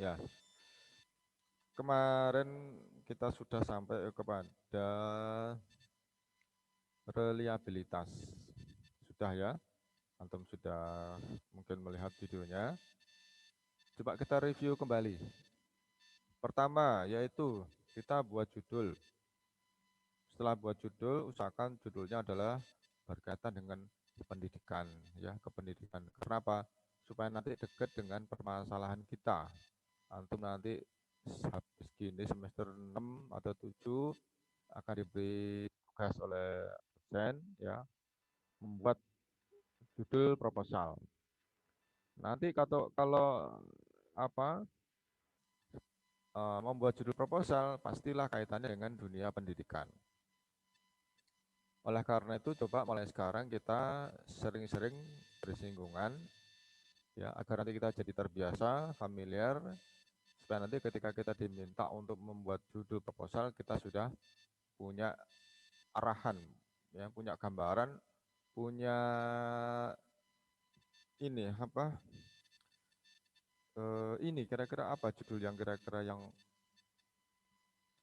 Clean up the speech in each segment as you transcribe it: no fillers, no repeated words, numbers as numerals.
Ya, kemarin kita sudah sampai kepada reliabilitas. Sudah ya, antum sudah mungkin melihat videonya. Coba kita review kembali. Pertama, yaitu kita buat judul. Setelah buat judul, usahakan judulnya adalah berkaitan dengan pendidikan, ya, kependidikan. Kenapa? Supaya nanti dekat dengan permasalahan kita. Antum nanti habis gini semester 6 atau 7 akan diberi tugas oleh dosen, ya, membuat judul proposal. Nanti kalau apa membuat judul proposal pastilah kaitannya dengan dunia pendidikan. Oleh karena itu coba mulai sekarang kita sering-sering bersinggungan, ya, agar nanti kita jadi terbiasa, familiar, supaya nanti ketika kita diminta untuk membuat judul proposal kita sudah punya arahan, ya, punya gambaran, punya ini apa ini kira-kira apa judul yang kira-kira yang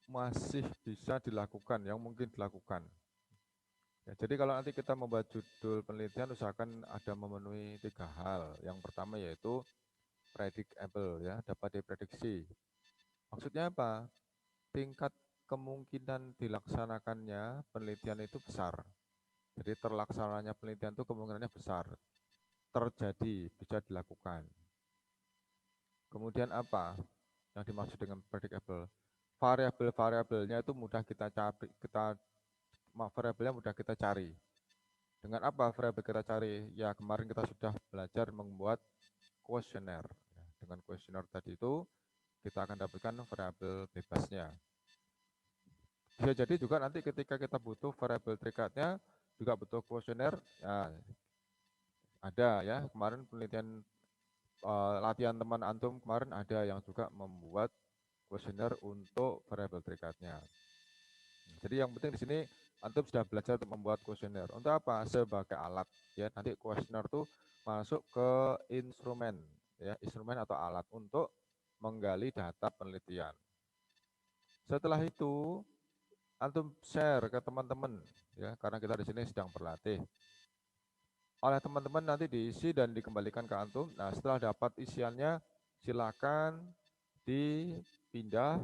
masih bisa dilakukan, yang mungkin dilakukan. Ya, jadi kalau nanti kita membuat judul penelitian, usahakan ada memenuhi 3 hal. Yang pertama yaitu predictable, ya, dapat diprediksi. Maksudnya apa? Tingkat kemungkinan dilaksanakannya penelitian itu besar. Jadi terlaksananya penelitian itu kemungkinannya besar. Terjadi, bisa dilakukan. Kemudian apa yang dimaksud dengan predictable? Variabel-variabelnya itu mudah kita cari, variabelnya mudah kita cari. Dengan apa variabel kita cari? Ya, kemarin kita sudah belajar membuat kuesioner. Ya, dengan kuesioner tadi itu kita akan dapatkan variabel bebasnya. Bisa jadi juga nanti ketika kita butuh variabel terikatnya, juga butuh kuesioner, ya, ada ya. Kemarin penelitian latihan teman antum kemarin ada yang juga membuat kuesioner untuk variabel terikatnya. Jadi yang penting di sini antum sudah belajar untuk membuat kuesioner. Untuk apa? Sebagai alat, ya. Nanti kuesioner itu masuk ke instrumen, ya, instrumen atau alat untuk menggali data penelitian. Setelah itu antum share ke teman-teman, ya, karena kita di sini sedang berlatih. Oleh teman-teman nanti diisi dan dikembalikan ke antum. Nah, setelah dapat isiannya silakan dipindah,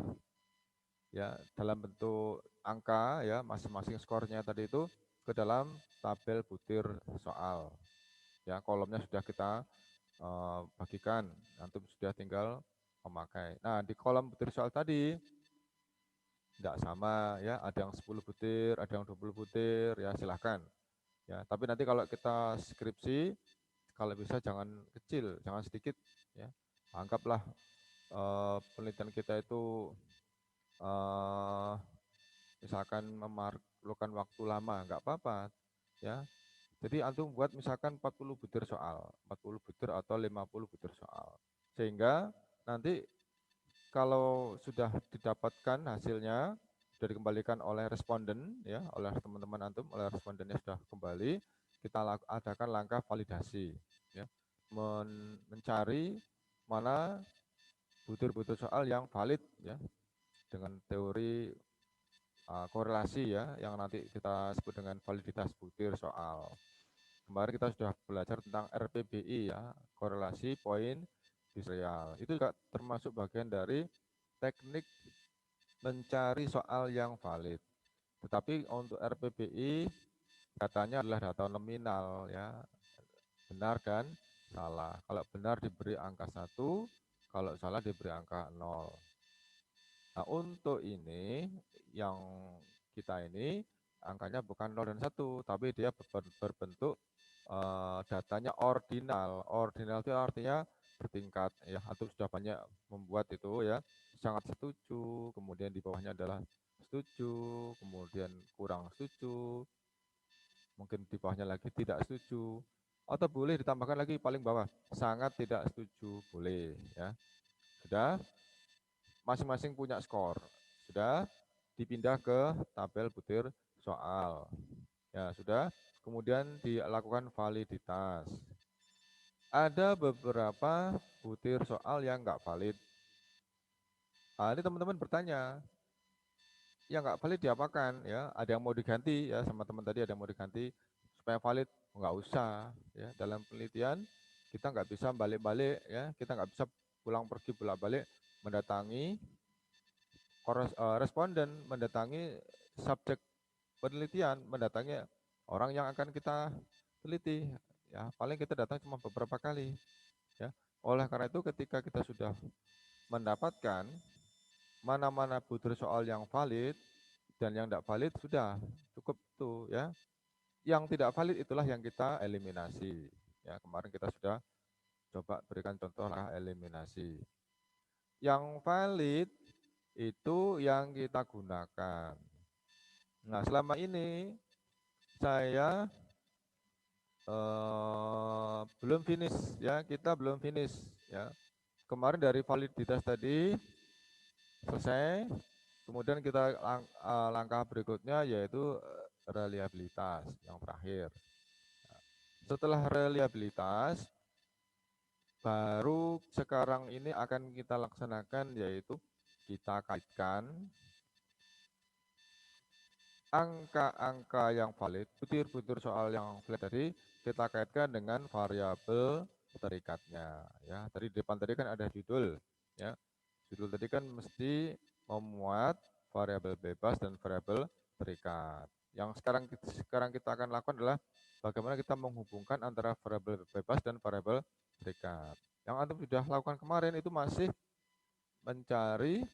ya, dalam bentuk angka, ya, masing-masing skornya tadi itu ke dalam tabel butir soal. Ya, kolomnya sudah kita bagikan, antum sudah tinggal memakai. Nah, di kolom butir soal tadi tidak sama, ya, ada yang 10 butir, ada yang 20 butir, ya, silahkan. Ya, tapi nanti kalau kita skripsi, kalau bisa jangan kecil, jangan sedikit, ya. Anggaplah penelitian kita itu eh, misalkan memerlukan waktu lama, nggak apa-apa, ya. Jadi antum buat misalkan 40 butir soal, 40 butir atau 50 butir soal. Sehingga nanti kalau sudah didapatkan hasilnya, sudah dikembalikan oleh responden, ya, oleh teman-teman antum, oleh respondennya sudah kembali, kita adakan langkah validasi, ya, mencari mana butir-butir soal yang valid, ya, dengan teori korelasi, ya, yang nanti kita sebut dengan validitas butir soal. Kemarin kita sudah belajar tentang RPBI, ya, korelasi poin biserial. Itu juga termasuk bagian dari teknik mencari soal yang valid. Tetapi untuk RPBI datanya adalah data nominal, ya, benar dan salah. Kalau benar diberi angka 1, kalau salah diberi angka 0. Nah, untuk ini yang kita ini angkanya bukan 0 dan 1, tapi dia berbentuk datanya ordinal. Ordinal itu artinya bertingkat, ya. Atau sudah banyak membuat itu, ya, sangat setuju, kemudian di bawahnya adalah setuju, kemudian kurang setuju, mungkin di bawahnya lagi tidak setuju, atau boleh ditambahkan lagi paling bawah sangat tidak setuju, boleh, ya. Sudah, masing-masing punya skor. Sudah, dipindah ke tabel butir soal. Ya, sudah. Kemudian dilakukan validitas. Ada beberapa butir soal yang nggak valid. Ini teman-teman bertanya, yang nggak valid diapakan ya? Ada yang mau diganti ya sama teman tadi, ada yang mau diganti supaya valid, nggak usah ya. Dalam penelitian kita nggak bisa balik-balik ya, kita nggak bisa pulang pergi bolak-balik mendatangi responden, mendatangi subjek penelitian, mendatangi orang yang akan kita teliti ya. Paling kita datang cuma beberapa kali ya. Oleh karena itu ketika kita sudah mendapatkan mana-mana butir soal yang valid dan yang tidak valid, sudah cukup tuh ya. Yang tidak valid itulah yang kita eliminasi ya. Kemarin kita sudah coba berikan contoh lah eliminasi. Yang valid itu yang kita gunakan. Nah, selama ini saya belum finish ya, kita belum finish ya. Kemarin dari validitas tadi selesai, kemudian kita langkah berikutnya yaitu reliabilitas yang terakhir. Setelah reliabilitas, baru sekarang ini akan kita laksanakan yaitu kita kaitkan angka-angka yang valid, butir-butir soal yang valid tadi kita kaitkan dengan variabel terikatnya. Ya, tadi di depan tadi kan ada judul, ya. Judul tadi kan mesti memuat variabel bebas dan variabel terikat. Yang sekarang kita akan lakukan adalah bagaimana kita menghubungkan antara variabel bebas dan variabel terikat. Yang antum sudah lakukan kemarin itu masih mencari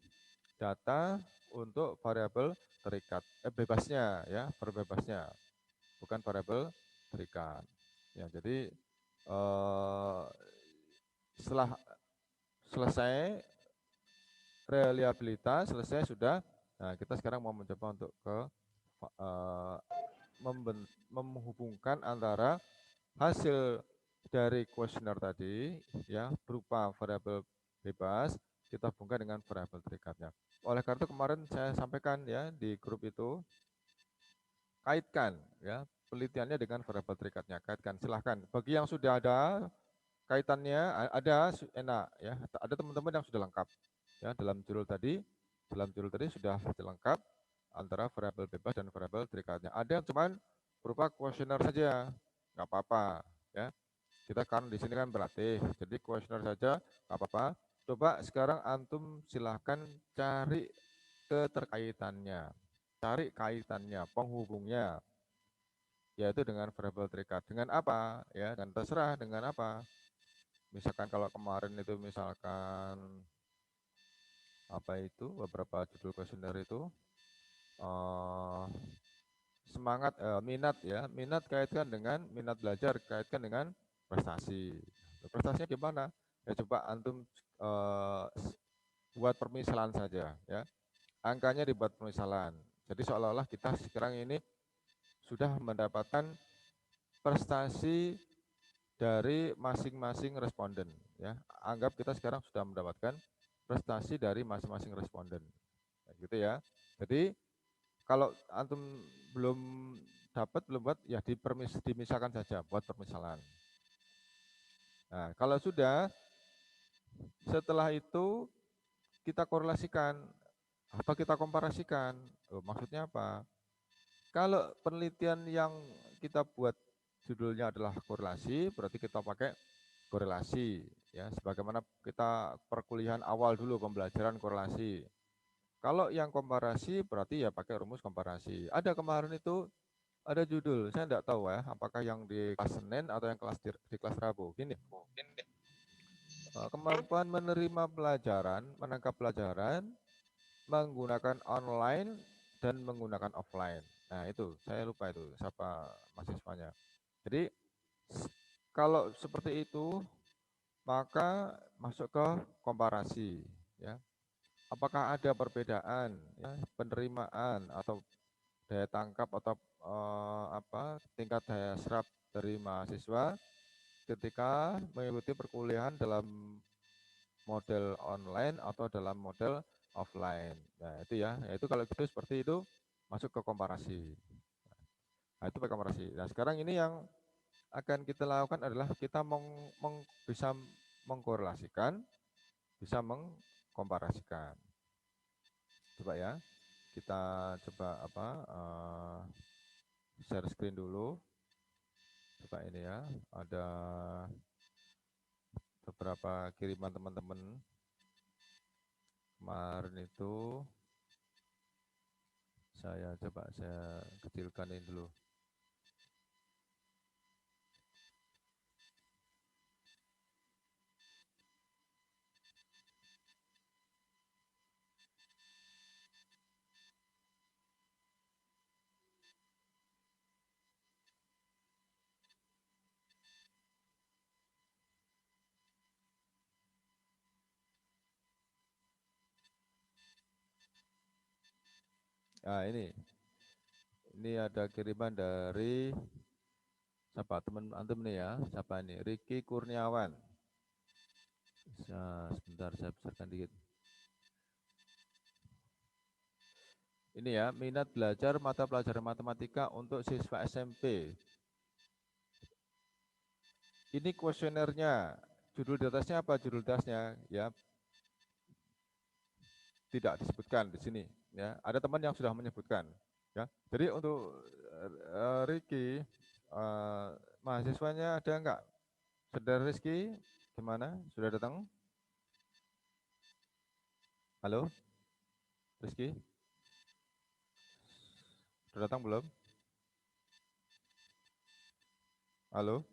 data untuk variabel terikat, bebasnya ya, bebasnya, bukan variabel terikat. Ya, jadi setelah selesai reliabilitas, selesai sudah. Nah, kita sekarang mau mencoba untuk uh, menghubungkan antara hasil dari kuesioner tadi ya berupa variabel bebas kita hubungkan dengan variabel terikatnya. Oleh karena itu kemarin saya sampaikan ya di grup itu, kaitkan ya penelitiannya dengan variabel terikatnya, kaitkan. Silahkan bagi yang sudah ada kaitannya, ada enak ya, ada teman-teman yang sudah lengkap ya dalam judul tadi sudah lengkap antara variabel bebas dan variabel terikatnya. Ada yang cuman berupa kuesioner saja, nggak apa-apa ya. Kita kan di sini kan berlatih, jadi kuesioner saja nggak apa-apa. Coba sekarang antum silahkan cari keterkaitannya, cari kaitannya, penghubungnya, yaitu dengan variabel terikat. Dengan apa? Ya, dan terserah dengan apa. Misalkan kalau kemarin itu misalkan apa itu beberapa judul kuesioner itu semangat minat ya, minat kaitkan dengan minat belajar, kaitkan dengan prestasi. Prestasinya gimana? Ya coba antum buat permisalan saja ya. Angkanya dibuat permisalan. Jadi seolah-olah kita sekarang ini sudah mendapatkan prestasi dari masing-masing responden ya. Anggap kita sekarang sudah mendapatkan prestasi dari masing-masing responden. Nah, gitu ya. Jadi kalau antum belum dapat, belum buat, ya dimisalkan saja, buat permisalan. Nah, kalau sudah, setelah itu kita korelasikan atau kita komparasikan. Maksudnya apa? Kalau penelitian yang kita buat judulnya adalah korelasi, berarti kita pakai korelasi ya, sebagaimana kita perkuliahan awal dulu pembelajaran korelasi. Kalau yang komparasi berarti ya pakai rumus komparasi. Ada kemarin itu ada judul, saya tidak tahu ya, apakah yang di kelas Senin atau yang di kelas Rabu. Gini, kemampuan menerima pelajaran, menangkap pelajaran, menggunakan online dan menggunakan offline. Nah itu, saya lupa itu, siapa mahasiswanya. Jadi, kalau seperti itu, maka masuk ke komparasi. Ya. Apakah ada perbedaan ya, penerimaan atau daya tangkap atau tingkat daya serap dari mahasiswa ketika mengikuti perkuliahan dalam model online atau dalam model offline. Nah, itu ya. Itu kalau gitu seperti itu masuk ke komparasi. Nah, itu pakai komparasi. Nah, sekarang ini yang akan kita lakukan adalah kita bisa mengkorelasikan, bisa mengkomparasikan. Coba ya, kita coba share screen dulu. Coba ini ya, ada beberapa kiriman teman-teman kemarin itu. Saya coba saya kecilkan ini dulu. Nah ini ada kiriman dari siapa teman antum nih ya, siapa ini? Ricky Kurniawan. Nah, sebentar saya besarkan dikit. Ini ya, minat belajar mata pelajaran matematika untuk siswa SMP. Ini kuesionernya. Judul di atasnya apa? Judul di atasnya ya tidak disebutkan di sini ya. Ada teman yang sudah menyebutkan ya. Jadi untuk Ricky mahasiswanya ada enggak? Saudara Rizky gimana? Sudah datang? Halo? Rizky? Sudah datang belum? Halo?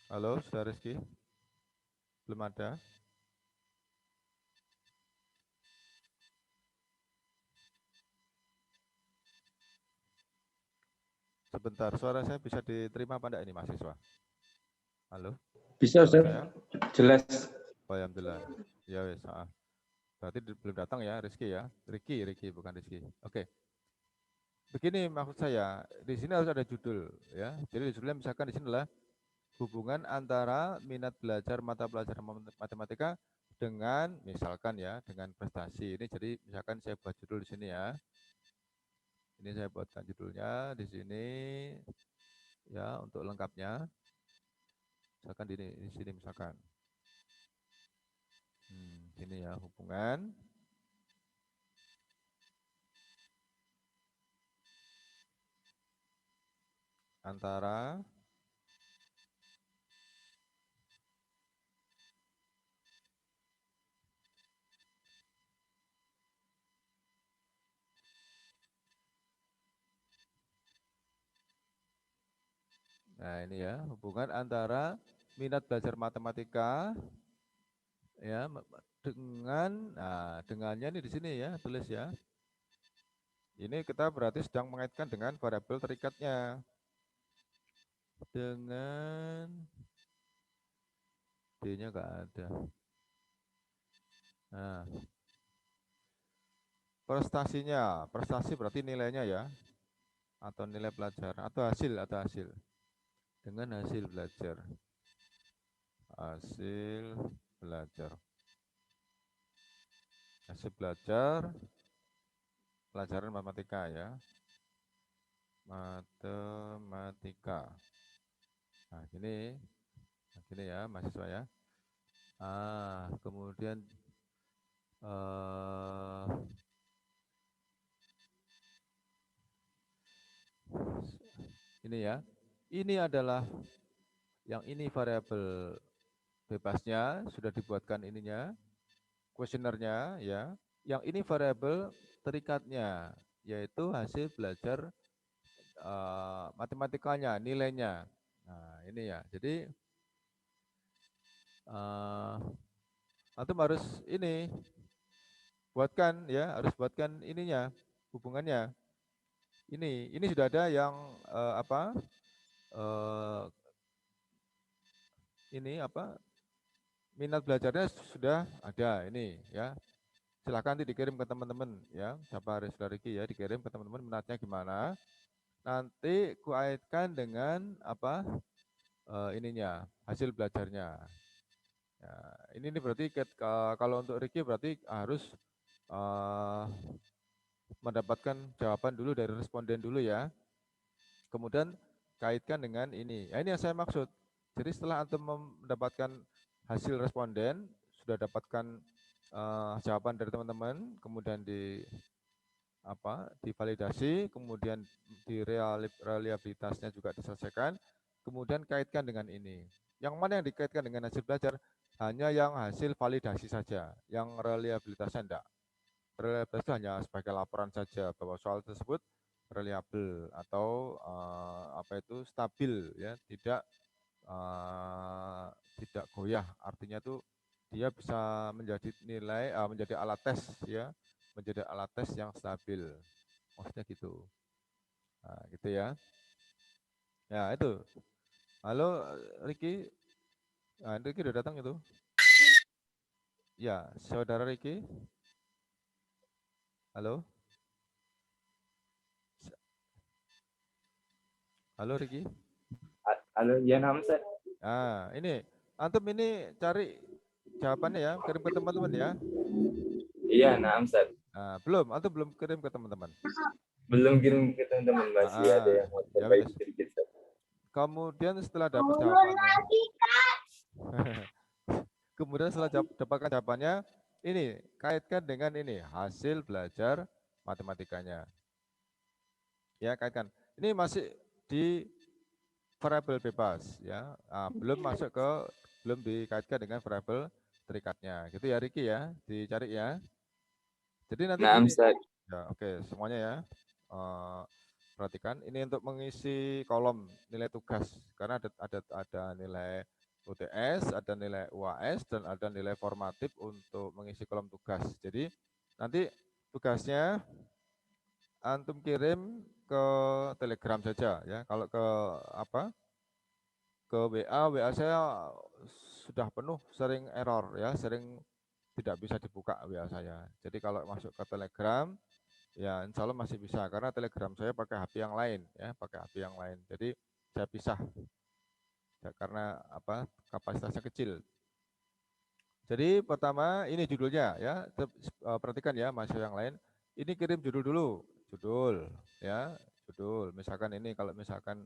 Halo, Saudara Rizky? Belum ada? Sebentar, suara saya bisa diterima apa enggak ini mahasiswa? Halo? Bisa, Ustaz. Saya? Jelas. Oh, alhamdulillah. Ya wes, berarti belum datang ya Rizky ya. Ricky bukan Rizky. Oke. Begini maksud saya, di sini harus ada judul ya. Jadi judulnya misalkan di sini adalah hubungan antara minat belajar mata pelajaran matematika dengan misalkan ya dengan prestasi. Ini jadi misalkan saya buat judul di sini ya. Ini saya buatkan judulnya di sini ya untuk lengkapnya. Misalkan di sini misalkan. Ini ya hubungan antara Nah, ini ya, hubungan antara minat belajar matematika ya dengan dengannya ini di sini ya, tulis ya. Ini kita berarti sedang mengaitkan dengan variabel terikatnya. Dengan D-nya enggak ada. Nah, prestasi berarti nilainya ya, atau nilai pelajaran, atau hasil. Dengan hasil belajar. Hasil belajar pelajaran matematika ya. Matematika. Nah, gini ya mahasiswa ya. Kemudian ini ya. Ini adalah yang ini variabel bebasnya sudah dibuatkan ininya, kuesionernya ya. Yang ini variabel terikatnya yaitu hasil belajar matematikanya, nilainya. Nah, ini ya. Jadi antum harus ini buatkan ya, harus buatkan ininya, hubungannya. Ini sudah ada yang minat belajarnya sudah ada ini ya. Silakan nanti dikirim ke teman-teman ya, siapa Ricky ya, dikirim ke teman-teman minatnya gimana. Nanti kuaitkan dengan ininya, hasil belajarnya. Ya, ini berarti kalau untuk Ricky berarti harus mendapatkan jawaban dulu dari responden dulu ya. Kemudian kaitkan dengan ini. Ya, ini yang saya maksud. Jadi setelah antum mendapatkan hasil responden, sudah dapatkan jawaban dari teman-teman, kemudian divalidasi, kemudian reliabilitasnya juga diselesaikan, kemudian kaitkan dengan ini. Yang mana yang dikaitkan dengan hasil belajar? Hanya yang hasil validasi saja, yang reliabilitasnya enggak. Reliabilitas itu hanya sebagai laporan saja bahwa soal tersebut reliable atau stabil, ya, tidak goyah. Artinya tuh dia bisa menjadi menjadi alat tes, ya, menjadi alat tes yang stabil. Maksudnya gitu. Nah, gitu ya. Ya, itu. Halo, Ricky. Nah, Ricky udah datang itu. Ya, saudara Ricky. Halo. Halo, Ricky. Halo, ya Hamzah. Nah, ini. Antum ini cari jawabannya ya, kirim ke teman-teman ya. Iya, Hamzah. Nah, antum belum kirim ke teman-teman. Belum kirim ke teman-teman, masih ada yang mau Ya perbaiki wes. sedikit. Kemudian setelah dapat jawabannya, kemudian setelah dapatkan jawabannya, ini kaitkan dengan ini hasil belajar matematikanya. Ya, kaitkan. Ini masih di variabel bebas, ya. Nah, belum dikaitkan dengan variabel terikatnya. Gitu ya, Riki ya, dicari ya. Jadi nanti Nah, gini, Hamzah. ya, oke, semuanya ya. Perhatikan, ini untuk mengisi kolom nilai tugas karena ada nilai UTS, ada nilai UAS, dan ada nilai formatif untuk mengisi kolom tugas. Jadi nanti tugasnya antum kirim ke Telegram saja ya. Kalau ke WA saya sudah penuh, sering error ya, sering tidak bisa dibuka WA saya. Jadi kalau masuk ke Telegram ya insya Allah masih bisa karena Telegram saya pakai HP yang lain ya, pakai HP yang lain. Jadi saya pisah ya, karena kapasitasnya kecil. Jadi pertama ini judulnya ya, perhatikan ya mahasiswa yang lain. Ini kirim judul dulu, judul ya, judul. Misalkan ini kalau misalkan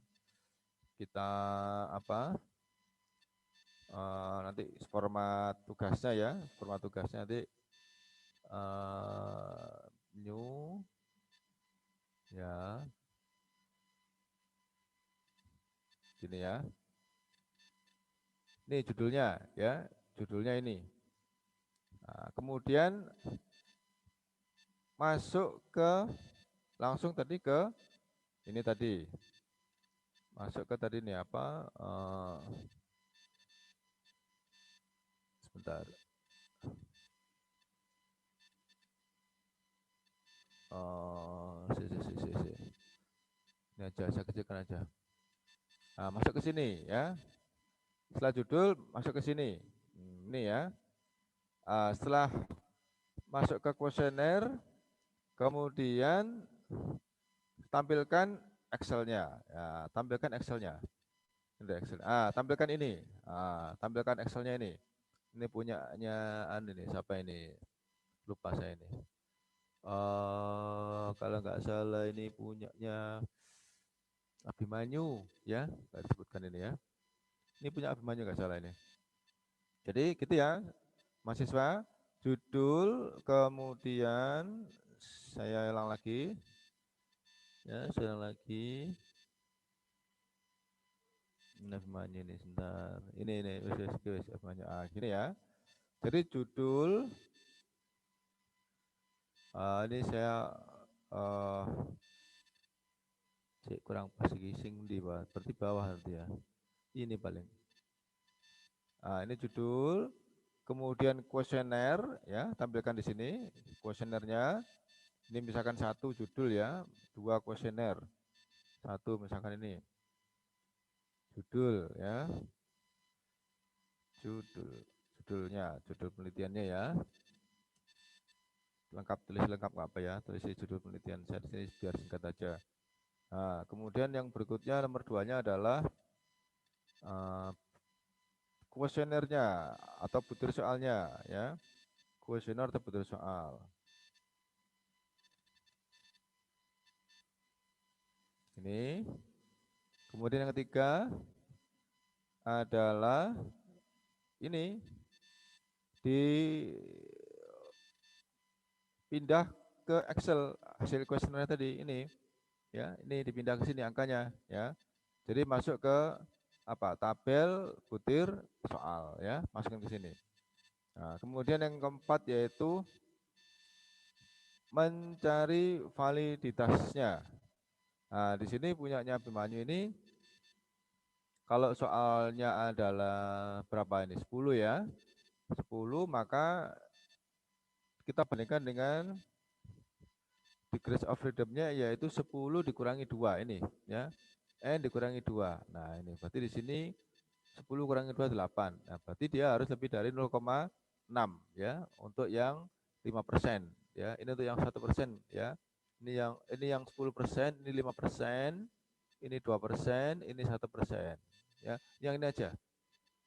kita nanti format tugasnya nanti new ya, gini ya. Ini judulnya ya, judulnya ini. Nah, kemudian langsung tadi ke ini tadi. Masuk ke tadi nih sebentar. Si. Ini aja, saya kecilkan aja. Nah, masuk ke sini ya. Setelah judul, masuk ke sini. Ini ya. Setelah masuk ke kuesioner, kemudian tampilkan Excel-nya. Ya, tampilkan Excel-nya. Excel. Tampilkan ini. Tampilkan Excel-nya ini. Ini punyanya ini siapa ini? Lupa saya ini. Kalau nggak salah ini punyanya Abimanyu ya, saya sebutkan ini ya. Ini punya Abimanyu nggak salah ini. Jadi gitu ya, mahasiswa. Judul, kemudian saya ulang lagi. Ya, saya ulang lagi. Ini Abimanyu ini sebentar. Ini Abimanyu. Gini ya. Jadi judul ini saya kurang pas sing di bawah, berarti bawah nanti ya. Ini paling. Ini judul, kemudian kuesioner ya, tampilkan di sini kuesionernya. Ini misalkan satu judul ya, dua kuesioner. Satu misalkan ini judul ya, judulnya, judul penelitiannya ya. Tulis lengkap apa ya, tulis judul penelitian saya di sini biar singkat aja. Nah, kemudian yang berikutnya nomor 2-nya adalah kuesionernya atau butir soalnya ya. Kuesioner atau butir soal. Ini. Kemudian yang ketiga adalah ini dipindah ke Excel hasil kuesioner tadi ini ya, ini dipindah ke sini angkanya ya. Jadi masuk ke apa? Tabel butir soal ya, masukin ke sini. Nah, kemudian yang keempat yaitu mencari validitasnya. Nah, di sini punyanya Abimanyu ini kalau soalnya adalah berapa ini? 10 ya. 10 maka kita bandingkan dengan degrees of freedom-nya yaitu 10 dikurangi 2 ini ya. N dikurangi 2. Nah, ini berarti di sini 10 kurangi 2 8. Nah, berarti dia harus lebih dari 0,6 ya untuk yang 5% ya. Ini untuk yang 1% ya. Ini yang 10%, ini 5%, ini 2%, ini 1% ya. Yang ini aja.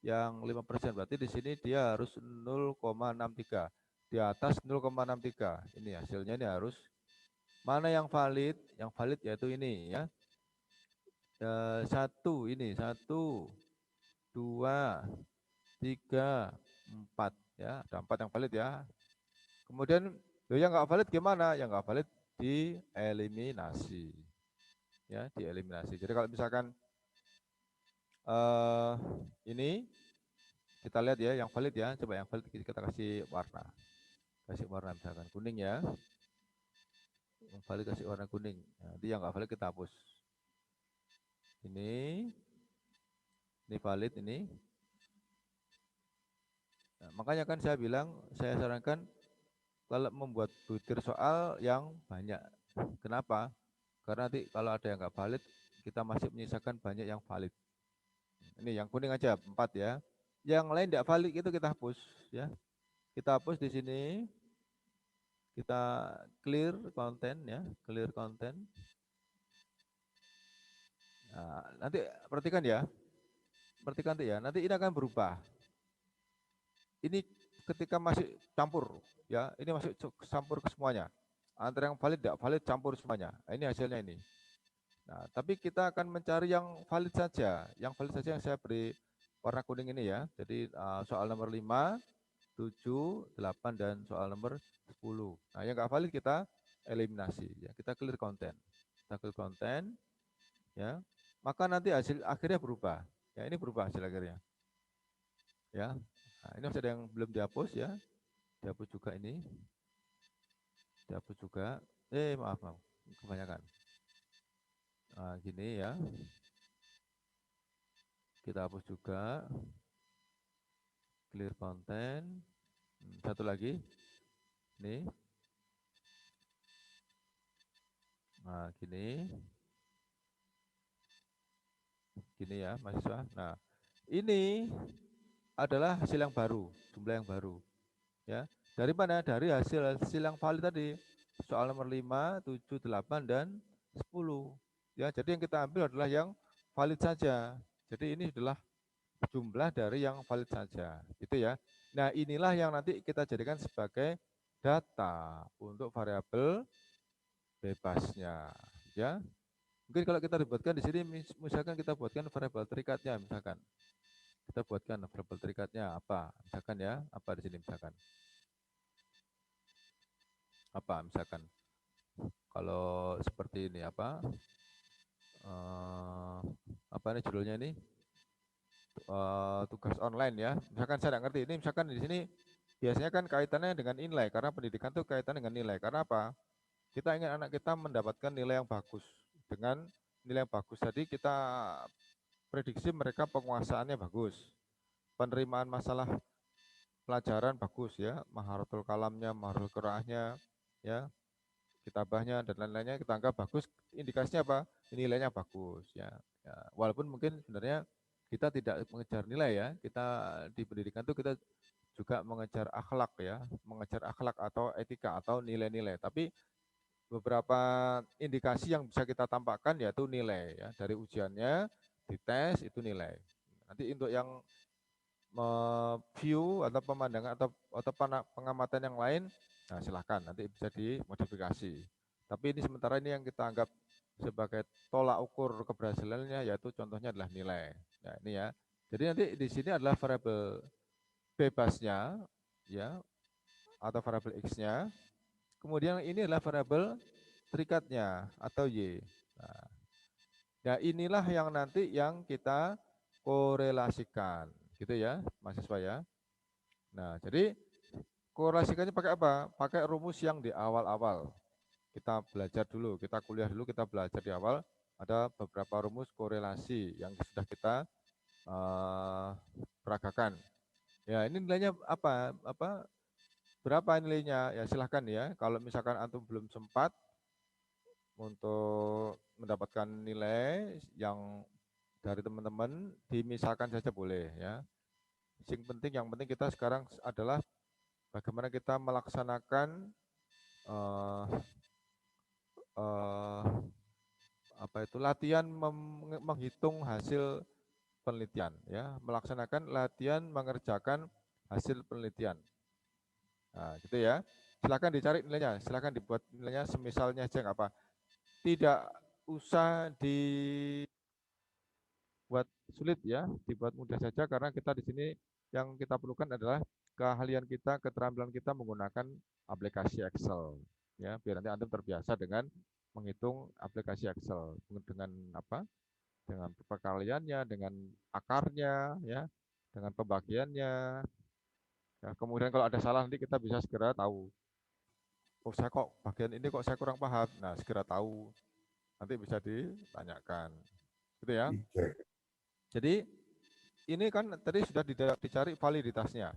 Yang 5% berarti di sini dia harus 0,63. Di atas 0,63. Ini hasilnya ini harus mana yang valid? Yang valid yaitu ini ya. Satu ini 1, 2, 3, 4 ya. Ada 4 yang valid ya. Kemudian yang nggak valid gimana? Yang nggak valid dieliminasi. Ya, dieliminasi. Jadi kalau misalkan ini kita lihat ya yang valid ya. Coba yang valid kita kasih warna. Kasih warna misalkan kuning ya. Yang valid kasih warna kuning. Nanti yang nggak valid kita hapus. Ini valid ini. Nah, makanya kan saya bilang, saya sarankan kalau membuat butir soal yang banyak. Kenapa? Karena nanti kalau ada yang nggak valid, kita masih menyisakan banyak yang valid. Ini yang kuning aja 4 ya. Yang lain tidak valid itu kita hapus ya. Kita hapus di sini. Kita clear konten ya, clear konten. Nah, nanti perhatikan ya. Perhatikan tuh ya. Nanti ini akan berubah. Ini ketika masih campur ya, ini masih campur ke semuanya. Antara yang valid tidak valid campur semuanya. Nah, ini hasilnya ini. Nah, tapi kita akan mencari yang valid saja. Yang valid saja yang saya beri warna kuning ini ya. Jadi soal nomor 5, 7, 8 dan soal nomor 10. Nah, yang nggak valid kita eliminasi ya. Kita clear konten. Kita clear konten ya. Maka nanti hasil akhirnya berubah. Ya, ini berubah hasil akhirnya. Ya. Nah, ini masih ada yang belum dihapus ya. Dihapus juga ini. Dihapus juga. Maaf, kebanyakan. Nah, gini ya. Kita hapus juga. Clear konten. Satu lagi. Ini. Nah, gini. Gini ya, mahasiswa. Nah, ini adalah hasil yang baru, jumlah yang baru. Ya. Dari mana? Dari hasil yang valid tadi. Soal nomor 5, 7, 8 dan 10. Ya, jadi yang kita ambil adalah yang valid saja. Jadi ini adalah jumlah dari yang valid saja, gitu ya. Nah, inilah yang nanti kita jadikan sebagai data untuk variabel bebasnya, ya. Mungkin kalau kita dibuatkan di sini, misalkan kita buatkan variabel terikatnya, misalkan kita buatkan variabel terikatnya apa, misalkan ya, apa di sini misalkan, apa misalkan, kalau seperti ini apa ini judulnya ini, tugas online ya, misalkan saya tidak ngerti ini, misalkan di sini biasanya kan kaitannya dengan nilai, karena pendidikan itu kaitan dengan nilai, karena apa? Kita ingin anak kita mendapatkan nilai yang bagus. Dengan nilai yang bagus tadi kita prediksi mereka penguasaannya bagus, penerimaan masalah pelajaran bagus ya, maharatul kalamnya, maharatul qiraahnya, ya, kitabahnya dan lain-lainnya kita anggap bagus. Indikasinya apa? Nilainya bagus ya. Ya. Walaupun mungkin sebenarnya kita tidak mengejar nilai ya, kita di pendidikan itu kita juga mengejar akhlak ya, mengejar akhlak atau etika atau nilai-nilai. Tapi beberapa indikasi yang bisa kita tampakkan yaitu nilai ya, dari ujiannya, dites itu nilai. Nanti untuk yang view atau pemandangan atau pengamatan yang lain, nah silahkan nanti bisa dimodifikasi. Tapi ini sementara ini yang kita anggap sebagai tolak ukur keberhasilannya yaitu contohnya adalah nilai. Nah ini ya. Jadi nanti di sini adalah variabel bebasnya, ya, atau variabel x-nya. Kemudian ini adalah variabel terikatnya atau y. Nah, ya inilah yang nanti yang kita korelasikan, gitu ya, mahasiswa ya. Nah, jadi korelasikannya pakai apa? Pakai rumus yang di awal-awal. Kita belajar dulu, kita kuliah dulu, kita belajar di awal. Ada beberapa rumus korelasi yang sudah kita peragakan. Ya, ini nilainya apa? Berapa nilainya? Ya silahkan ya. Kalau misalkan antum belum sempat untuk mendapatkan nilai yang dari teman-teman, dimisalkan saja boleh ya. Yang penting kita sekarang adalah bagaimana kita melaksanakan uh, uh, latihan menghitung hasil penelitian ya, melaksanakan latihan mengerjakan hasil penelitian. Nah, gitu ya. Silakan dicari nilainya, silakan dibuat nilainya semisalnya aja nggak apa. Tidak usah dibuat sulit ya, dibuat mudah saja karena kita di sini yang kita perlukan adalah keahlian kita, keterampilan kita menggunakan aplikasi Excel ya, biar nanti antum terbiasa dengan menghitung aplikasi Excel dengan apa? Dengan perkaliannya, dengan akarnya ya, dengan pembagiannya. Ya, kemudian kalau ada salah nanti kita bisa segera tahu. Oh saya kok bagian ini kok saya kurang paham. Nah segera tahu. Nanti bisa ditanyakan. Gitu ya. Jadi ini kan tadi sudah dicari validitasnya.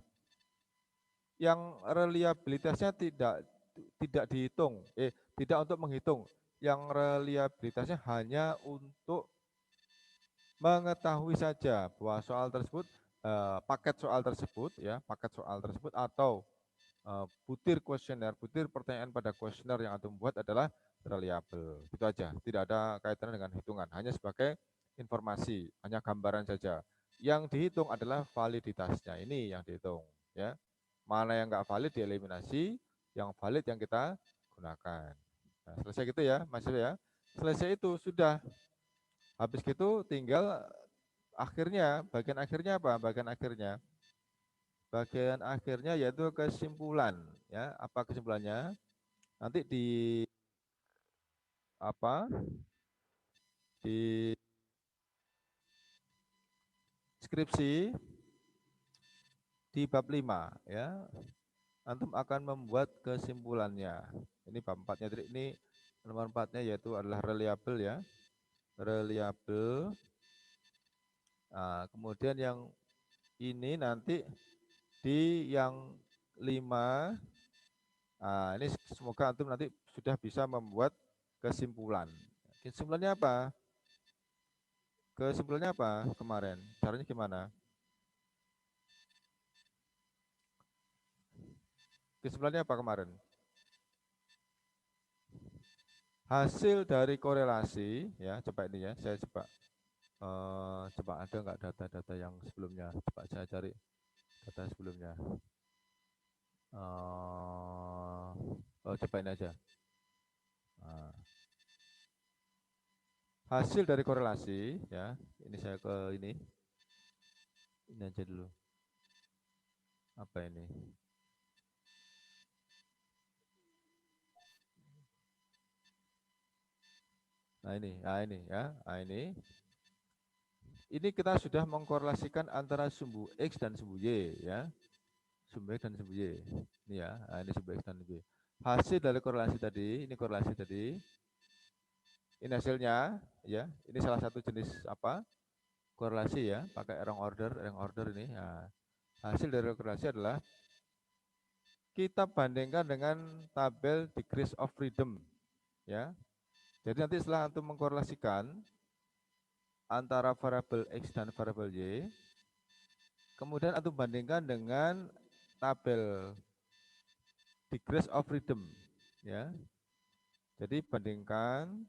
Yang reliabilitasnya tidak dihitung. Tidak untuk menghitung. Yang reliabilitasnya hanya untuk mengetahui saja bahwa soal tersebut paket soal tersebut atau butir kuesioner, butir pertanyaan pada kuesioner yang antum buat adalah reliable. Itu aja, tidak ada kaitannya dengan hitungan, hanya sebagai informasi, hanya gambaran saja. Yang dihitung adalah validitasnya, ini yang dihitung. Ya, mana yang nggak valid dieliminasi, yang valid yang kita gunakan. Nah, selesai gitu ya, Mas ya. Selesai itu sudah. Habis gitu tinggal akhirnya, bagian akhirnya apa? Bagian akhirnya yaitu kesimpulan ya. Apa kesimpulannya? Nanti di apa? Di skripsi di bab 5 ya. Antum akan membuat kesimpulannya. Ini bab 4-nya. Jadi ini nomor 4-nya yaitu adalah reliable ya. Reliable. Nah, kemudian yang ini nanti di yang 5. Nah, ini semoga antum nanti sudah bisa membuat kesimpulan. Kesimpulannya apa? Kesimpulannya apa kemarin? Caranya gimana? Kesimpulannya apa kemarin? Hasil dari korelasi, ya coba ini ya, saya coba ada nggak data-data yang sebelumnya? Coba saya cari data sebelumnya. Coba ini aja. Nah, hasil dari korelasi, ya, ini saya ke ini aja dulu. Apa ini? Nah ini ya, ini kita sudah mengkorelasikan antara sumbu X dan sumbu Y ya. Sumbu X dan sumbu Y. Ini ya, ini sumbu X dan sumbu Y. Hasil dari korelasi tadi, ini korelasi tadi. Ini hasilnya ya. Ini salah satu jenis apa? Korelasi ya, pakai rank order ini. Nah, hasil dari korelasi adalah kita bandingkan dengan tabel degrees of freedom ya. Jadi nanti setelah antum mengkorelasikan antara variabel X dan variabel Y, kemudian antum bandingkan dengan tabel degrees of freedom ya. Jadi bandingkan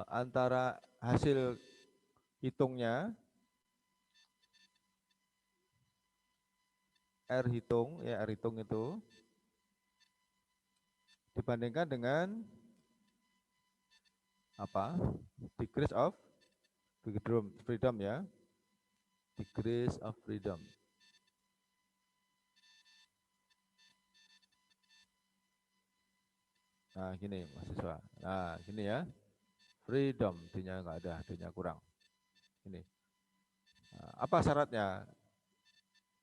antara hasil hitungnya R hitung ya, R hitung itu dibandingkan dengan apa? Degrees of freedom ya. Degrees of freedom. Nah, gini mahasiswa. Nah, gini ya. Freedom, D-nya nggak ada, D-nya kurang. Ini. Nah, apa syaratnya?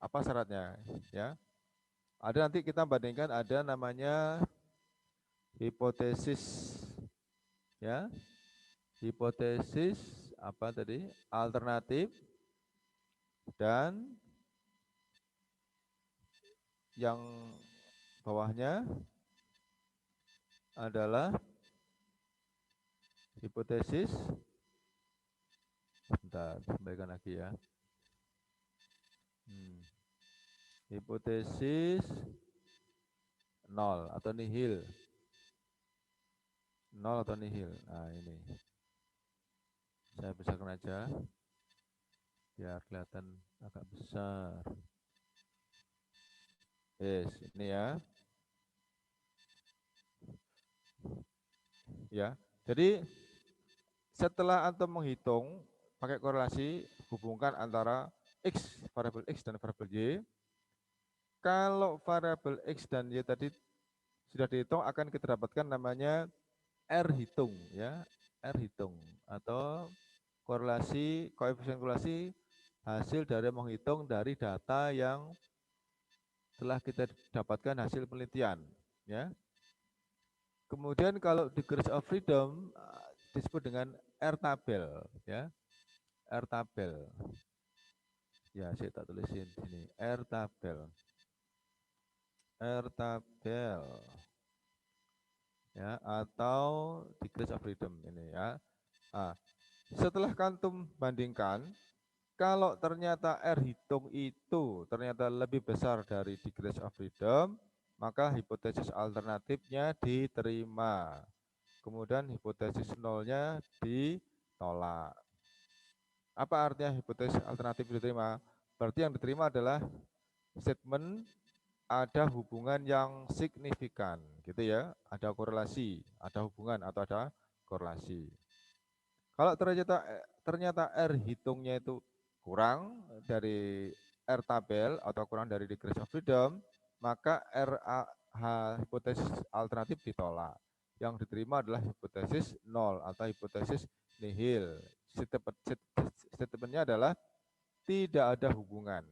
Apa syaratnya? Ya. Ada nanti kita bandingkan ada namanya hipotesis ya. Hipotesis apa tadi? Alternatif dan yang bawahnya adalah hipotesis. Bentar, sampaikan lagi ya. Hipotesis nol atau nihil. Nol atau nihil. Nah, ini. Saya besarkan aja. Biar kelihatan agak besar. Yes, ini ya. Ya. Jadi setelah antum menghitung pakai korelasi, hubungkan antara X, variabel X dan variabel Y. Kalau variabel X dan Y tadi sudah dihitung, akan kita dapatkan namanya R hitung ya, R hitung atau korelasi, koefisien korelasi hasil dari menghitung dari data yang telah kita dapatkan hasil penelitian ya. Kemudian kalau degrees of freedom disebut dengan R tabel ya. R tabel. Ya, saya tak tulisin sini. R tabel. R tabel. Ya, atau degrees of freedom ini ya. Nah, setelah kantum bandingkan, kalau ternyata R hitung itu ternyata lebih besar dari degrees of freedom, maka hipotesis alternatifnya diterima. Kemudian hipotesis nolnya ditolak. Apa artinya hipotesis alternatif diterima? Berarti yang diterima adalah statement ada hubungan yang signifikan, gitu ya. Ada korelasi, ada hubungan atau ada korelasi. Kalau ternyata R hitungnya itu kurang dari R tabel atau kurang dari degrees of freedom, maka hipotesis alternatif ditolak. Yang diterima adalah hipotesis nol atau hipotesis nihil. Statementnya adalah tidak ada hubungan,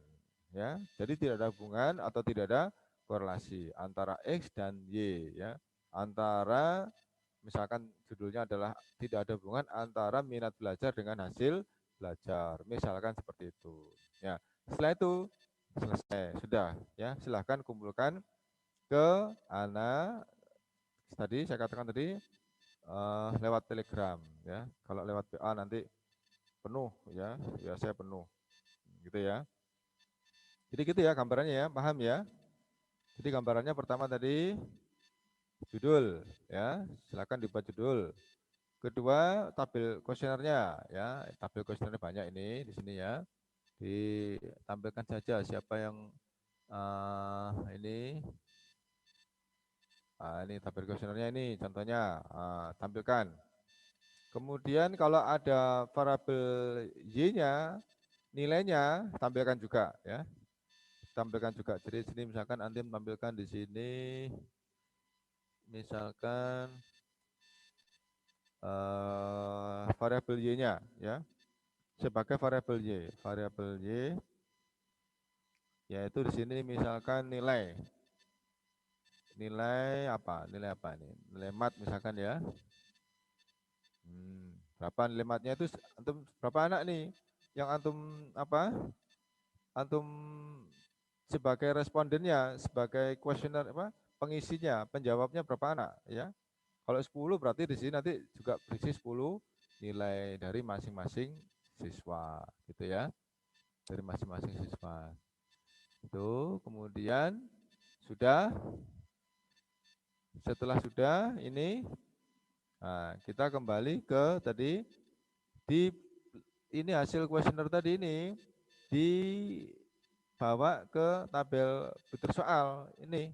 ya. Jadi tidak ada hubungan atau tidak ada korelasi antara X dan Y, ya. Antara misalkan judulnya adalah tidak ada hubungan antara minat belajar dengan hasil belajar, misalkan seperti itu. Ya, setelah itu selesai, sudah ya. Silahkan kumpulkan ke Ana tadi saya katakan tadi lewat Telegram ya. Kalau lewat PA nanti penuh ya, ya saya penuh gitu ya. Jadi gitu ya gambarannya ya, paham ya? Jadi gambarannya pertama tadi judul ya, silakan dibuat judul. Kedua, tabel kuesionernya ya, tabel kuesionernya banyak ini di sini ya. Ditampilkan saja siapa yang ini ini tabel kuesionernya ini contohnya tampilkan. Kemudian kalau ada variabel Y-nya, nilainya tampilkan juga ya. Tampilkan juga. Jadi di sini misalkan Antim tampilkan di sini misalkan variabel Y-nya ya. Sebagai variabel Y yaitu di sini misalkan nilai apa? Nilai apa ini? Nilai mat misalkan ya. Berapa nilai matnya itu antum berapa anak nih yang antum apa? Antum sebagai respondennya, sebagai kuesioner apa? Pengisinya, penjawabnya berapa anak ya? Kalau 10 berarti di sini nanti juga berisi 10 nilai dari masing-masing siswa gitu ya. Dari masing-masing siswa. Itu kemudian sudah setelah sudah ini kita kembali ke tadi di ini hasil kuesioner tadi ini dibawa ke tabel butir soal ini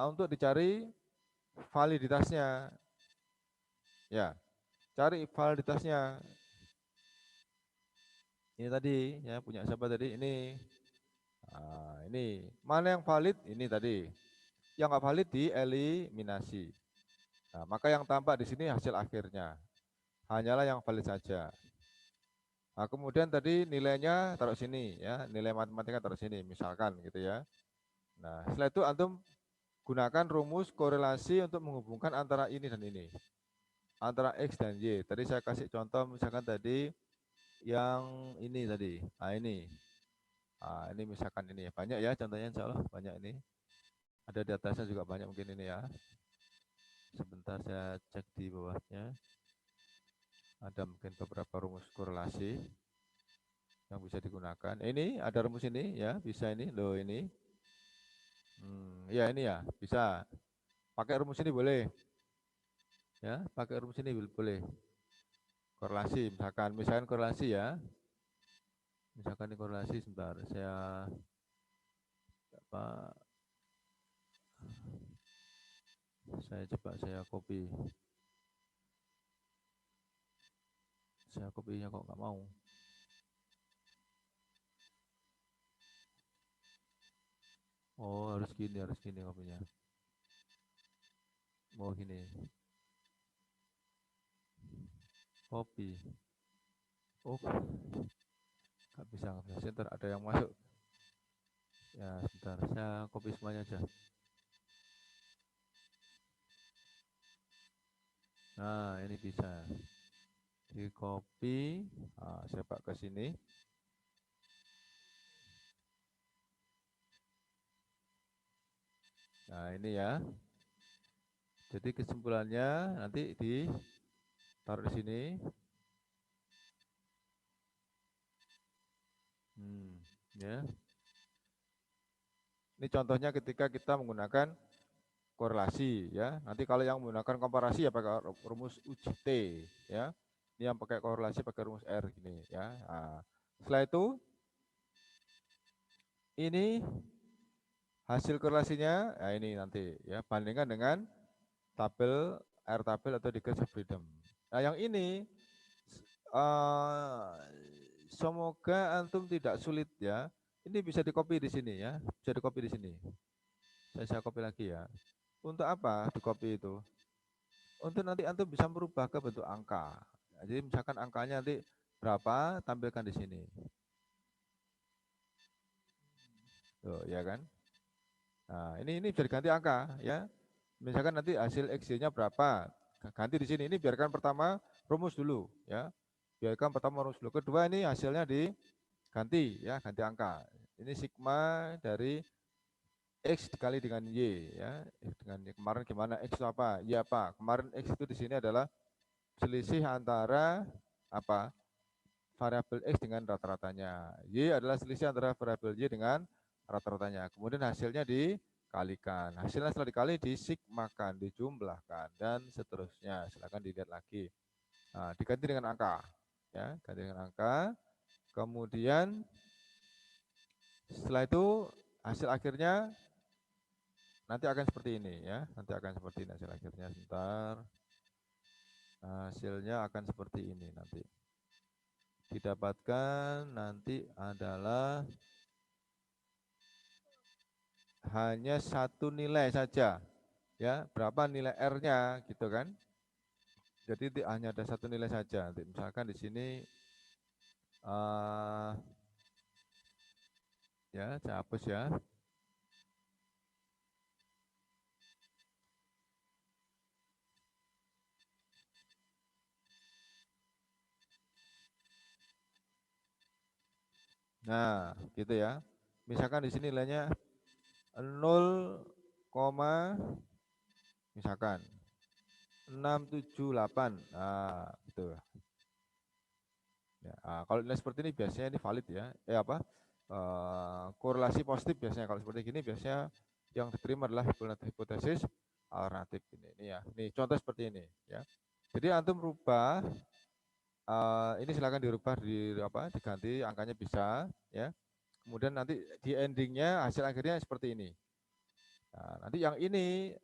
untuk dicari validitasnya. Ya, cari validitasnya. Ini tadi, ya punya siapa tadi? Ini. Nah, ini mana yang valid? Ini tadi. Yang nggak valid dieliminasi. Nah, maka yang tampak di sini hasil akhirnya. Hanyalah yang valid saja. Nah, kemudian tadi nilainya taruh sini ya, nilai matematika taruh sini misalkan gitu ya. Nah, setelah itu antum gunakan rumus korelasi untuk menghubungkan antara ini dan ini. Antara X dan Y. Tadi saya kasih contoh misalkan tadi yang ini tadi. Nah, ini. Nah, ini misalkan ini banyak ya contohnya insya Allah banyak ini. Ada di atasnya juga banyak mungkin ini ya. Sebentar saya cek di bawahnya. Ada mungkin beberapa rumus korelasi yang bisa digunakan. Ini ada rumus ini ya, bisa ini loh ini. Ya ini ya, bisa. Pakai rumus ini boleh. Ya, pakai rumus ini boleh. Korelasi misalkan korelasi ya. Misalkan ini korelasi sebentar saya apa coba saya copy. Saya copy-nya kok nggak mau. Oh, harus gini copy-nya. Mau gini. Copy. Oh, nggak bisa. Sebentar, ada yang masuk. Ya, sebentar. Saya copy semuanya aja. Nah, ini bisa. Di copy. Nah, saya pakai ke sini. Nah, ini ya. Jadi kesimpulannya nanti ditaruh di sini. Ya. Ini contohnya ketika kita menggunakan korelasi ya. Nanti kalau yang menggunakan komparasi ya pakai rumus UJT ya. Ini yang pakai korelasi pakai rumus R gini ya. Nah, setelah itu ini hasil korelasinya, nah ini nanti ya bandingkan dengan tabel R tabel atau degrees of freedom. Nah yang ini semoga antum tidak sulit ya. Ini bisa di-copy di sini ya, bisa di-copy di sini. Saya copy lagi ya. Untuk apa di-copy itu? Untuk nanti antum bisa merubah ke bentuk angka. Nah, jadi misalkan angkanya nanti berapa, tampilkan di sini. Tuh, ya kan? Nah, ini bisa diganti angka ya. Misalkan nanti hasil X-nya berapa, ganti di sini. Ini biarkan pertama rumus dulu ya. Biarkan pertama rumus dulu. Kedua ini hasilnya diganti ya, ganti angka. Ini sigma dari X dikali dengan Y ya. Dengan Y. Kemarin gimana X itu apa? Y apa? Kemarin X itu di sini adalah selisih antara apa? Variabel X dengan rata-ratanya. Y adalah selisih antara variabel Y dengan rata-ratanya. Kemudian hasilnya dikalikan. Hasilnya setelah dikali disigmakan, dijumlahkan, dan seterusnya. Silakan dilihat lagi. Nah, diganti dengan angka. Ya, ganti dengan angka. Kemudian setelah itu hasil akhirnya nanti akan seperti ini ya. Nanti akan seperti ini hasil akhirnya. Sebentar. Hasilnya akan seperti ini nanti. Didapatkan nanti adalah hanya satu nilai saja ya, berapa nilai R-nya gitu kan. Jadi hanya ada satu nilai saja. Misalkan di sini ya saya hapus ya. Nah, gitu ya. Misalkan di sini nilainya 0, misalkan 678. Nah, gitu. Ya, kalau nilai seperti ini biasanya ini valid ya. Korelasi positif biasanya. Kalau seperti gini biasanya yang diterima adalah hipotesis alternatif ini ya. Ini contoh seperti ini ya. Jadi antum rubah ini silakan dirubah diganti angkanya bisa ya. Kemudian nanti di endingnya hasil akhirnya seperti ini. Nah, nanti yang ini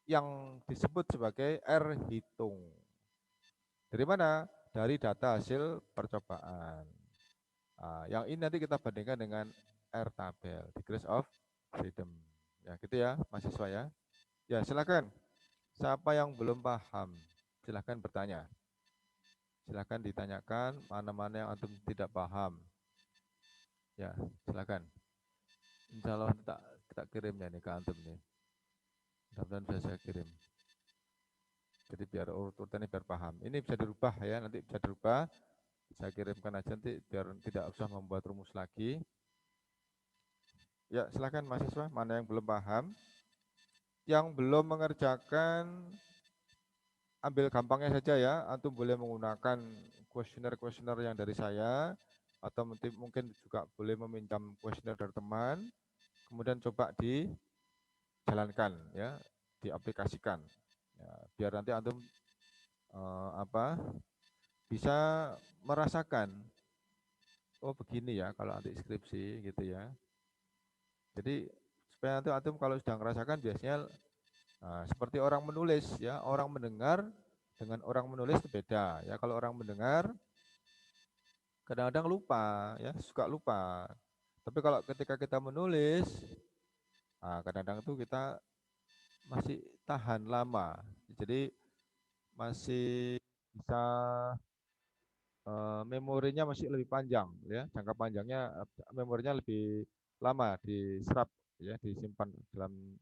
yang disebut sebagai R hitung. Dari mana? Dari data hasil percobaan. Nah, yang ini nanti kita bandingkan dengan R tabel, degrees of freedom. Ya, gitu ya, mahasiswa ya. Ya, silakan. Siapa yang belum paham? Silakan bertanya. Silakan ditanyakan mana-mana yang antum tidak paham. Ya, silakan. Insya Allah kita kirimnya nih ke antum nih. Mudah-mudahan bisa saya kirim. Jadi biar urutannya biar paham. Ini bisa dirubah ya, nanti bisa dirubah. Saya kirimkan aja nanti biar tidak usah membuat rumus lagi. Ya, silakan mahasiswa, mana yang belum paham? Yang belum mengerjakan, ambil gampangnya saja ya. Antum boleh menggunakan kuesioner-kuesioner yang dari saya, atau mungkin juga boleh meminjam kuesioner dari teman. Kemudian coba dijalankan ya, diaplikasikan. Ya, biar nanti antum bisa merasakan, oh begini ya kalau nanti skripsi gitu ya. Jadi supaya nanti antum kalau sudah merasakan biasanya seperti orang menulis ya, orang mendengar dengan orang menulis itu beda ya. Kalau orang mendengar kadang-kadang lupa ya, suka lupa. Tapi kalau ketika kita menulis, kadang-kadang itu kita masih tahan lama. Jadi masih bisa memorinya masih lebih panjang ya, jangka panjangnya memorinya lebih lama diserap ya, disimpan dalam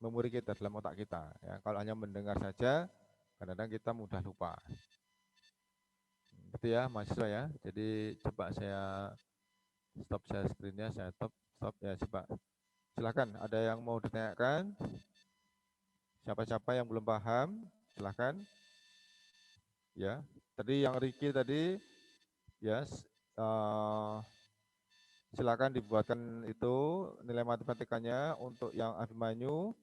memori kita, dalam otak kita ya. Kalau hanya mendengar saja kadang-kadang kita mudah lupa. Gitu ya mahasiswa ya. Jadi coba saya stop share screen-nya, saya stop ya, coba. Silakan, ada yang mau ditanyakan? Siapa-siapa yang belum paham, silakan. Ya, tadi yang Ricky tadi, ya, silakan dibuatkan itu nilai matematikanya. Untuk yang Abimanyu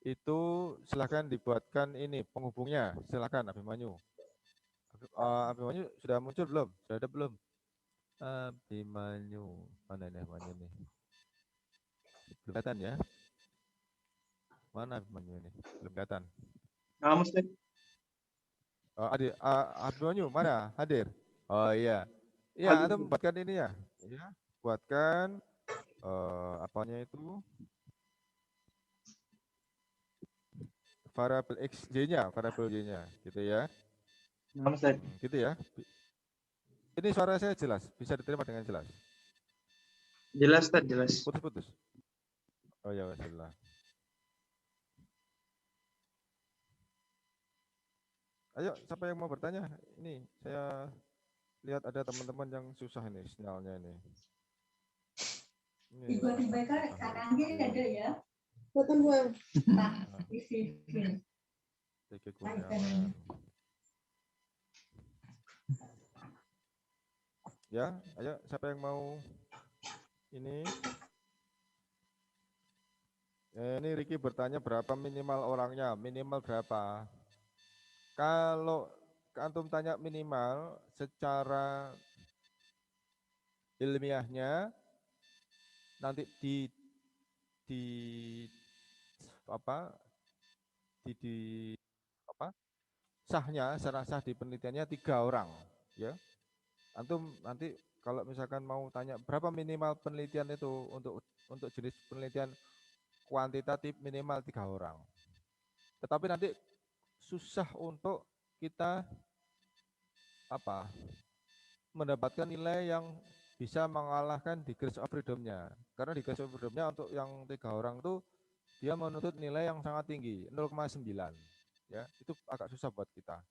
itu silakan dibuatkan ini penghubungnya. Silakan Abimanyu. Abimanyu sudah muncul belum? Sudah ada belum? Abimanyu, mana nih Abimanyu nih? Belum kelihatan ya? Mana Abimanyu ini? Belum kelihatan. Nah, Ustaz. Abimanyu mana? Hadir? Oh iya. Iya, atau buatkan ini ya. Ya, buatkan apanya itu? Variabel XJ-nya, variabel Y-nya, gitu ya. Nah, Ustaz. Gitu ya. Ini suara saya jelas, bisa diterima dengan jelas. Jelas, Ustaz, jelas. Putus-putus. Oh ya, jelas. Ayo, siapa yang mau bertanya? Ini saya lihat ada teman-teman yang susah ini sinyalnya ini. Tiba-tiba kanan kiri ada ya. Bukan buang. Ya, ayo siapa yang mau ini? Ini Ricky bertanya berapa minimal orangnya, minimal berapa? Kalau antum tanya minimal secara ilmiahnya nanti di apa sahnya, secara sah di penelitiannya 3 orang ya. Antum nanti kalau misalkan mau tanya berapa minimal penelitian itu untuk jenis penelitian kuantitatif minimal 3 orang. Tetapi nanti susah untuk kita mendapatkan nilai yang bisa mengalahkan degrees of freedom-nya. Karena degrees of freedom-nya untuk yang 3 orang itu dia menuntut nilai yang sangat tinggi, 0,9. Ya, itu agak susah buat kita.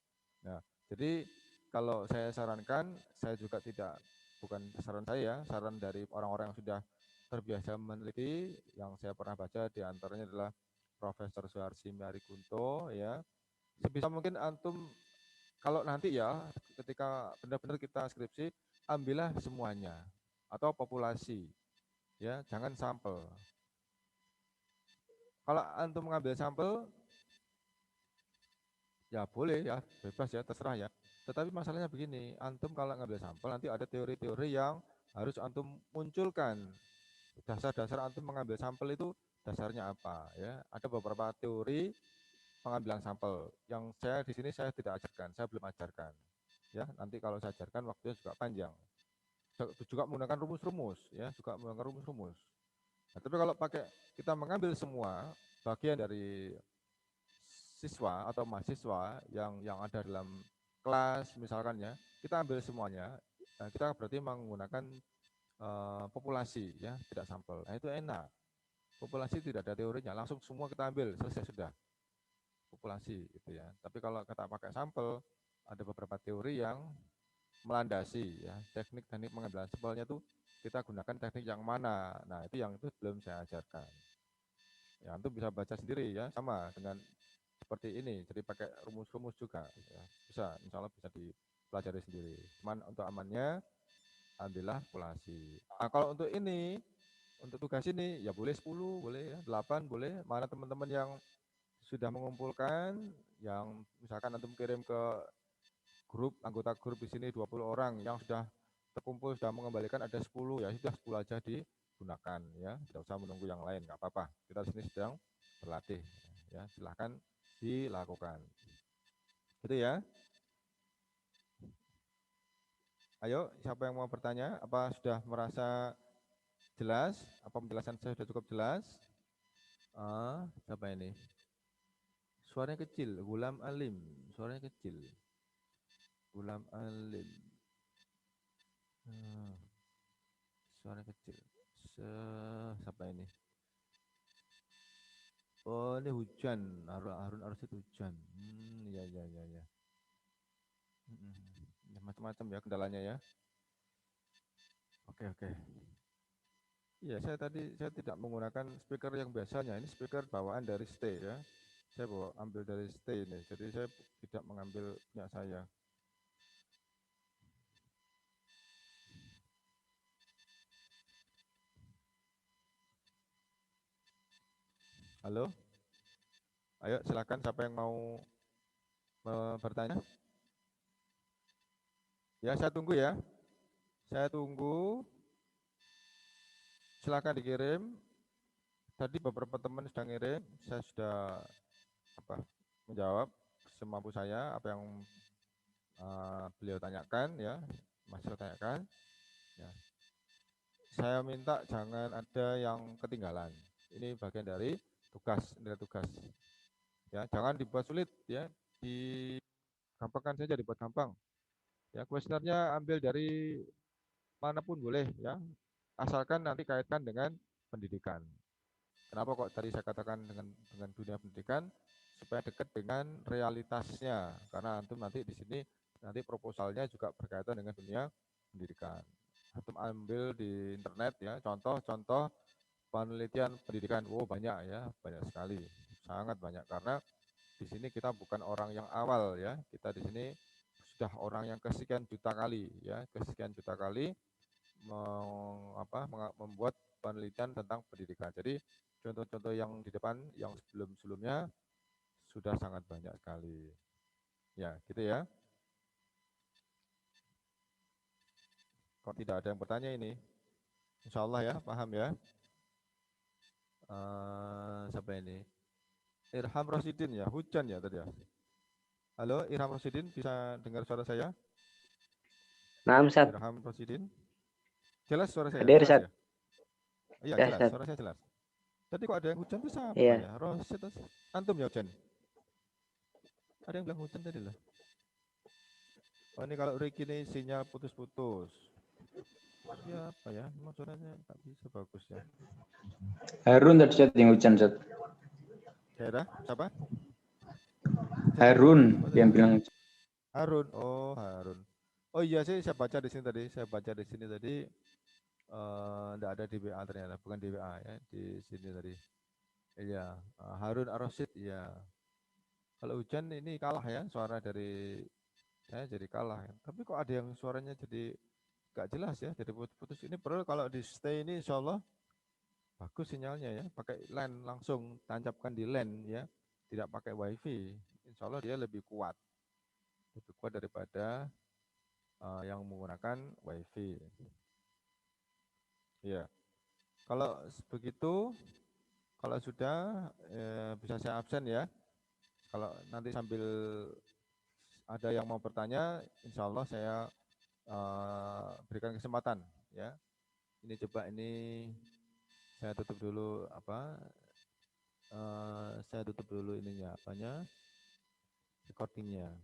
Nah, jadi kalau saya sarankan, saya juga bukan saran saya, saran dari orang-orang yang sudah terbiasa meneliti, yang saya pernah baca diantaranya adalah Profesor Suharsi Marikunto ya. Sebisa mungkin antum kalau nanti ya ketika benar-benar kita skripsi, ambillah semuanya atau populasi ya, jangan sampel. Kalau antum mengambil sampel ya boleh ya, bebas ya, terserah ya. Tetapi masalahnya begini, antum kalau ngambil sampel nanti ada teori-teori yang harus antum munculkan. Dasar-dasar antum mengambil sampel itu dasarnya apa ya? Ada beberapa teori pengambilan sampel. Yang saya di sini saya tidak ajarkan, saya belum ajarkan. Ya, nanti kalau saya ajarkan waktunya juga panjang. Juga menggunakan rumus-rumus, ya, juga menggunakan rumus-rumus. Nah, tapi kalau pakai kita mengambil semua bagian dari siswa atau mahasiswa yang ada dalam kelas misalkan ya, kita ambil semuanya. Nah, kita berarti menggunakan populasi ya, tidak sampel. Nah, itu enak. Populasi tidak ada teorinya, langsung semua kita ambil, selesai sudah. Populasi gitu ya. Tapi kalau kita pakai sampel, ada beberapa teori yang melandasi ya, teknik-teknik pengambilan sampelnya tuh kita gunakan teknik yang mana. Nah, itu yang itu belum saya ajarkan. Ya, itu bisa baca sendiri ya, sama dengan seperti ini. Jadi pakai rumus-rumus juga ya. Bisa, insya Allah bisa dipelajari sendiri. Cuman untuk amannya ambillah populasi. Nah, kalau untuk ini, untuk tugas ini ya boleh 10, boleh ya, 8 boleh. Mana teman-teman yang sudah mengumpulkan, yang misalkan nanti kirim ke grup, anggota grup di sini 20 orang yang sudah terkumpul, sudah mengembalikan ada 10, ya sudah 10 aja digunakan ya, tidak usah menunggu yang lain, nggak apa-apa. Kita di sini sedang berlatih ya, silahkan dilakukan. Gitu ya. Ayo, siapa yang mau bertanya? Apa sudah merasa jelas? Apa penjelasan saya sudah cukup jelas? Siapa ini? Suaranya kecil, Gulam Alim. Suaranya kecil. Gulam Alim. Suara kecil. Siapa ini? Oh, ini hujan. Harun Arsyid hujan. Ya. Ya, macam-macam ya kendalanya ya. Oke. Iya, saya tidak menggunakan speaker yang biasanya. Ini speaker bawaan dari Stay ya. Saya ambil dari Stay ini. Jadi saya tidak mengambil punya saya. Halo? Ayo silakan siapa yang mau bertanya? Ya, saya tunggu ya. Saya tunggu. Silakan dikirim. Tadi beberapa teman sudah ngirim, saya sudah menjawab semampu saya apa yang beliau tanyakan ya, Mas tanyakan. Ya. Saya minta jangan ada yang ketinggalan. Ini bagian dari tugas, nilai tugas. Ya, jangan dibuat sulit ya, digampangkan saja, dibuat gampang. Ya, kuesionernya ambil dari manapun boleh ya, asalkan nanti kaitkan dengan pendidikan. Kenapa kok tadi saya katakan dengan dunia pendidikan? Supaya dekat dengan realitasnya, karena antum nanti di sini nanti proposalnya juga berkaitan dengan dunia pendidikan. Antum ambil di internet ya, contoh-contoh penelitian pendidikan. Banyak ya, banyak sekali, sangat banyak, karena di sini kita bukan orang yang awal ya, kita di sini sudah orang yang kesekian juta kali ya, kesekian juta kali membuat penelitian tentang pendidikan. Jadi contoh-contoh yang di depan, yang sebelum-sebelumnya sudah sangat banyak sekali. Ya, gitu ya. Kalau tidak ada yang bertanya ini, insya Allah ya, paham ya. Siapa ini? Irham Rosidin ya, hujan ya tadi ya. Halo, Irham Rosidin, bisa dengar suara saya? Nah, Ustaz. Irham Rosidin. Jelas suara saya? Hadir, Jelas ya? Iya, ya, jelas, Ustaz. suara saya jelas. Tadi kok ada yang hujan itu siapa Iya. ya? Rosid, antum ya hujan? Ada yang bilang hujan tadi lah. Oh, ini kalau Ricky ini sinyal putus-putus. Ya apa ya? Memang suaranya nggak bisa bagus ya. Harun tadi Ustaz yang hujan Ustaz. Daerah siapa? Harun yang bilang. Harun. Oh, Harun. Oh iya sih, saya baca di sini tadi. Saya baca di sini tadi. Enggak ada di WA ternyata, bukan di WA ya, di sini tadi. Iya, Harun Ar-Rasyid ya. Kalau hujan ini kalah ya, suara dari saya jadi kalah. Tapi kok ada yang suaranya jadi nggak jelas ya, jadi putus-putus. Ini perlu kalau di Stay ini insya Allah bagus sinyalnya ya, pakai LAN langsung, tancapkan di LAN ya, tidak pakai WiFi. Insya Allah dia lebih kuat daripada yang menggunakan WiFi. Ya, kalau begitu, kalau sudah bisa saya absen ya. kalau nanti sambil ada yang mau bertanya, insya Allah saya berikan kesempatan ya. Ini coba ini saya tutup dulu saya tutup dulu ininya apanya recordingnya.